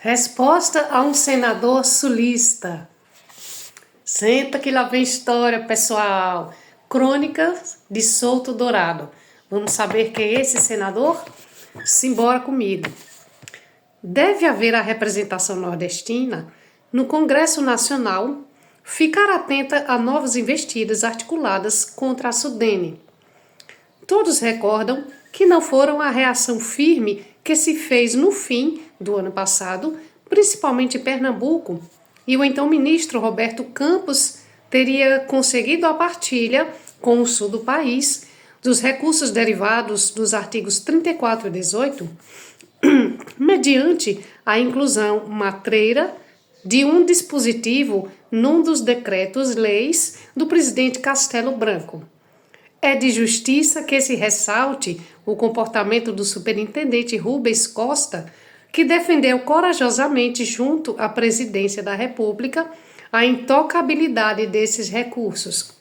Resposta a um senador sulista. Senta que lá vem história, pessoal. Crônicas de Souto Dourado. Vamos saber quem é esse senador? Simbora comigo. Deve haver a representação nordestina no Congresso Nacional ficar atenta a novas investidas articuladas contra a Sudene. Todos recordam que não foram a reação firme que se fez no fim do ano passado, principalmente em Pernambuco, e o então ministro Roberto Campos teria conseguido a partilha com o sul do país dos recursos derivados dos artigos 34 e 18, mediante a inclusão matreira de um dispositivo num dos decretos-leis do presidente Castelo Branco. É de justiça que se ressalte o comportamento do superintendente Rubens Costa, que defendeu corajosamente junto à presidência da República a intocabilidade desses recursos.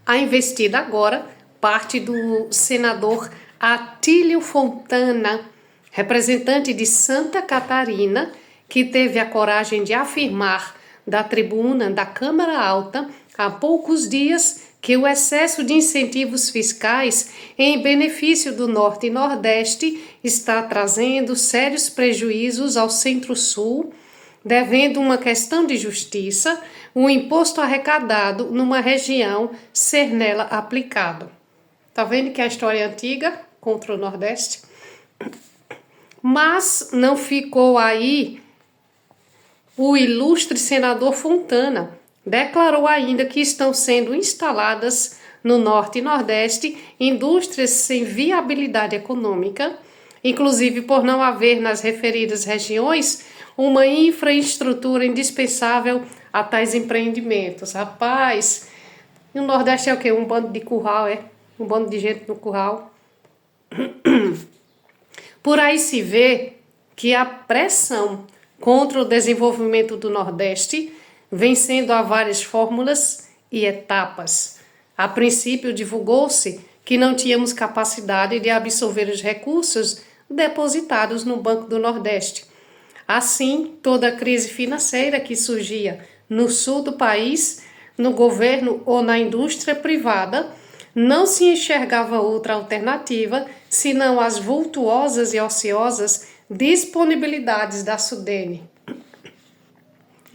A investida agora parte do senador Atílio Fontana, representante de Santa Catarina, que teve a coragem de afirmar da tribuna da Câmara Alta há poucos dias que o excesso de incentivos fiscais em benefício do Norte e Nordeste está trazendo sérios prejuízos ao Centro-Sul, devendo uma questão de justiça o imposto arrecadado numa região ser nela aplicado. Tá vendo que a história é antiga contra o Nordeste? Mas não ficou aí. O ilustre senador Fontana declarou ainda que estão sendo instaladas no Norte e Nordeste indústrias sem viabilidade econômica, inclusive por não haver nas referidas regiões uma infraestrutura indispensável a tais empreendimentos. Rapaz, e o Nordeste é o quê? Um bando de curral, é? Um bando de gente no curral. Por aí se vê que a pressão contra o desenvolvimento do Nordeste vem sendo a várias fórmulas e etapas. A princípio, divulgou-se que não tínhamos capacidade de absorver os recursos depositados no Banco do Nordeste. Assim, toda a crise financeira que surgia no sul do país, no governo ou na indústria privada, não se enxergava outra alternativa senão as vultuosas e ociosas disponibilidades da Sudene.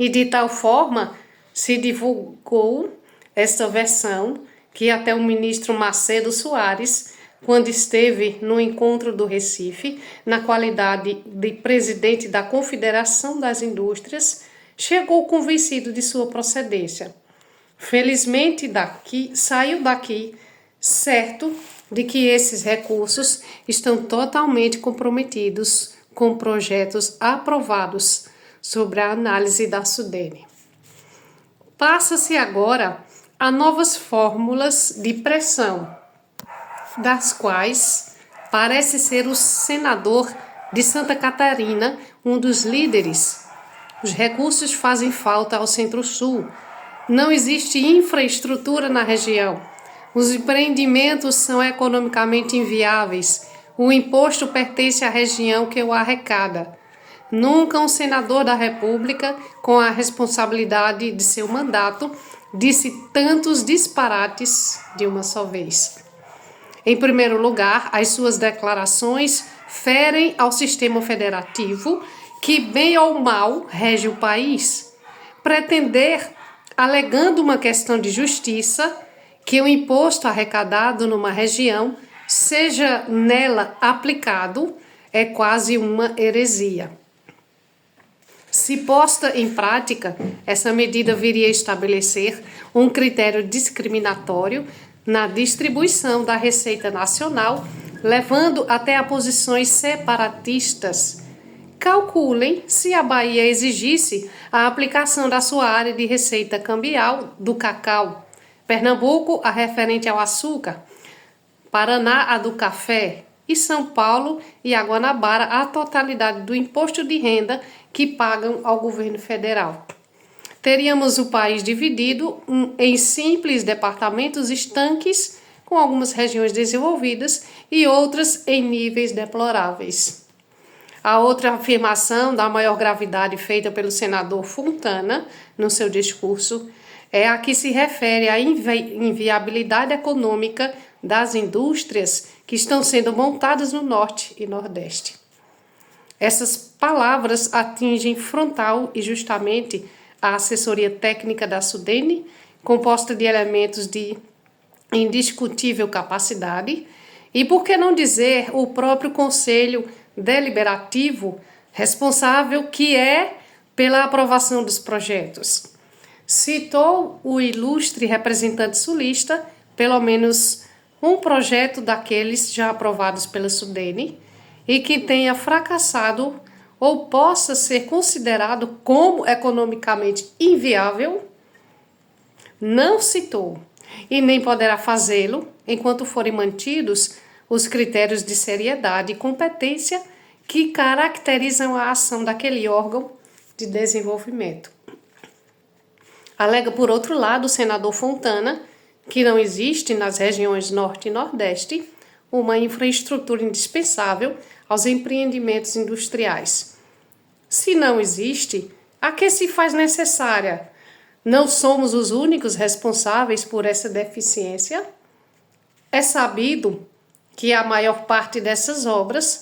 E de tal forma se divulgou esta versão que até o ministro Macedo Soares, quando esteve no encontro do Recife, na qualidade de presidente da Confederação das Indústrias, chegou convencido de sua procedência. Felizmente saiu daqui certo de que esses recursos estão totalmente comprometidos com projetos aprovados sobre a análise da Sudene. Passa-se agora a novas fórmulas de pressão, das quais parece ser o senador de Santa Catarina um dos líderes. Os recursos fazem falta ao Centro-Sul. Não existe infraestrutura na região. Os empreendimentos são economicamente inviáveis. O imposto pertence à região que o arrecada. Nunca um senador da República, com a responsabilidade de seu mandato, disse tantos disparates de uma só vez. Em primeiro lugar, as suas declarações ferem ao sistema federativo que, bem ou mal, rege o país. Pretender, alegando uma questão de justiça, que o imposto arrecadado numa região seja nela aplicado é quase uma heresia. Se posta em prática, essa medida viria a estabelecer um critério discriminatório na distribuição da Receita Nacional, levando até a posições separatistas. Calculem se a Bahia exigisse a aplicação da sua área de receita cambial do cacau, Pernambuco a referente ao açúcar, Paraná a do café e São Paulo e a Guanabara a totalidade do imposto de renda que pagam ao governo federal. Teríamos o país dividido em simples departamentos estanques, com algumas regiões desenvolvidas e outras em níveis deploráveis. A outra afirmação da maior gravidade feita pelo senador Fontana no seu discurso é a que se refere à inviabilidade econômica das indústrias que estão sendo montadas no Norte e Nordeste. Essas palavras atingem frontal e justamente a assessoria técnica da Sudene, composta de elementos de indiscutível capacidade, e por que não dizer o próprio Conselho Deliberativo responsável que é pela aprovação dos projetos. Citou o ilustre representante sulista pelo menos um projeto daqueles já aprovados pela Sudene e que tenha fracassado ou possa ser considerado como economicamente inviável. Não citou e nem poderá fazê-lo enquanto forem mantidos os critérios de seriedade e competência que caracterizam a ação daquele órgão de desenvolvimento. Alega, por outro lado, o senador Fontana que não existe nas regiões Norte e Nordeste uma infraestrutura indispensável aos empreendimentos industriais. Se não existe, a que se faz necessária? Não somos os únicos responsáveis por essa deficiência? É sabido que a maior parte dessas obras,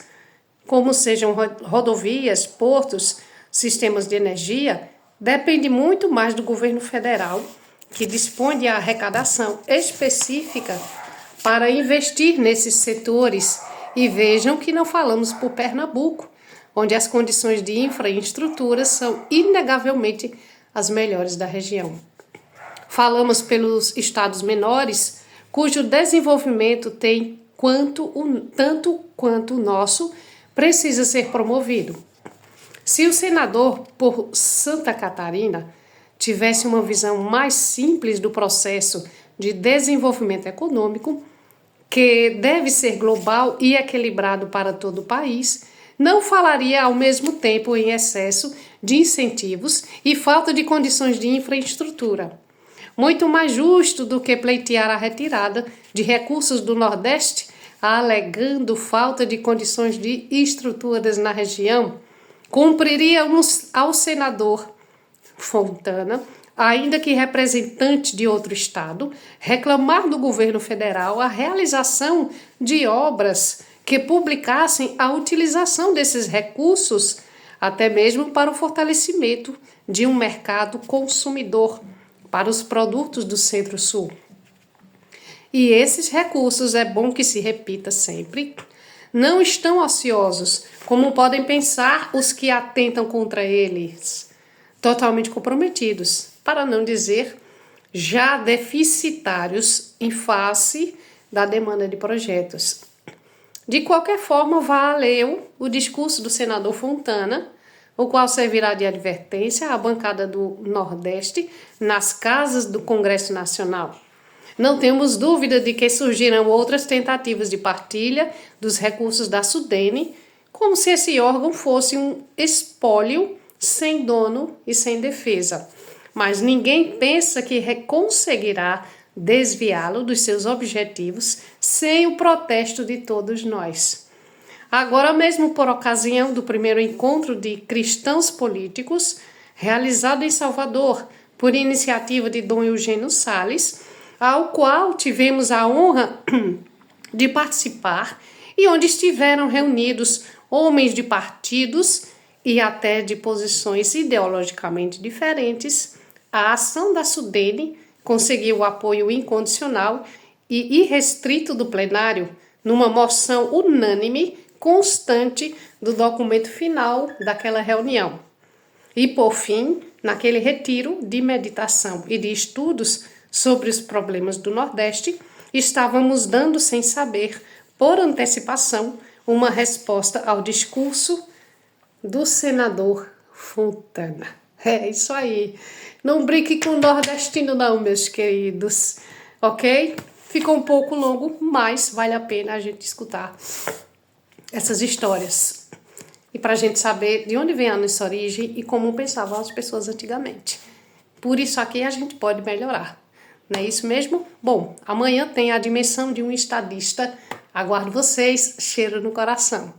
como sejam rodovias, portos, sistemas de energia, depende muito mais do governo federal, que dispõe de arrecadação específica para investir nesses setores. E vejam que não falamos por Pernambuco, onde as condições de infraestrutura são inegavelmente as melhores da região. Falamos pelos estados menores, cujo desenvolvimento tem tanto quanto o nosso precisa ser promovido. Se o senador por Santa Catarina tivesse uma visão mais simples do processo de desenvolvimento econômico, que deve ser global e equilibrado para todo o país, não falaria ao mesmo tempo em excesso de incentivos e falta de condições de infraestrutura. Muito mais justo do que pleitear a retirada de recursos do Nordeste, alegando falta de condições de estruturas na região, cumpriria ao senador Fontana, ainda que representante de outro estado, reclamar do governo federal a realização de obras que publicassem a utilização desses recursos, até mesmo para o fortalecimento de um mercado consumidor para os produtos do Centro-Sul. E esses recursos, é bom que se repita sempre, não estão ociosos, como podem pensar os que atentam contra eles, totalmente comprometidos, para não dizer já deficitários em face da demanda de projetos. De qualquer forma, vá ler o discurso do senador Fontana, o qual servirá de advertência à bancada do Nordeste nas casas do Congresso Nacional. Não temos dúvida de que surgirão outras tentativas de partilha dos recursos da Sudene, como se esse órgão fosse um espólio sem dono e sem defesa. Mas ninguém pensa que conseguirá desviá-lo dos seus objetivos sem o protesto de todos nós. Agora mesmo, por ocasião do primeiro encontro de cristãos políticos, realizado em Salvador, por iniciativa de Dom Eugênio Salles, ao qual tivemos a honra de participar e onde estiveram reunidos homens de partidos e até de posições ideologicamente diferentes, a ação da Sudene conseguiu o apoio incondicional e irrestrito do plenário numa moção unânime constante do documento final daquela reunião. E, por fim, naquele retiro de meditação e de estudos sobre os problemas do Nordeste, estávamos dando sem saber, por antecipação, uma resposta ao discurso do senador Fontana. É isso aí. Não brinque com o nordestino não, meus queridos. Ok? Ficou um pouco longo, mas vale a pena a gente escutar essas histórias. E para a gente saber de onde vem a nossa origem e como pensavam as pessoas antigamente. Por isso aqui a gente pode melhorar. Não é isso mesmo? Bom, amanhã tem a dimensão de um estadista. Aguardo vocês. Cheiro no coração.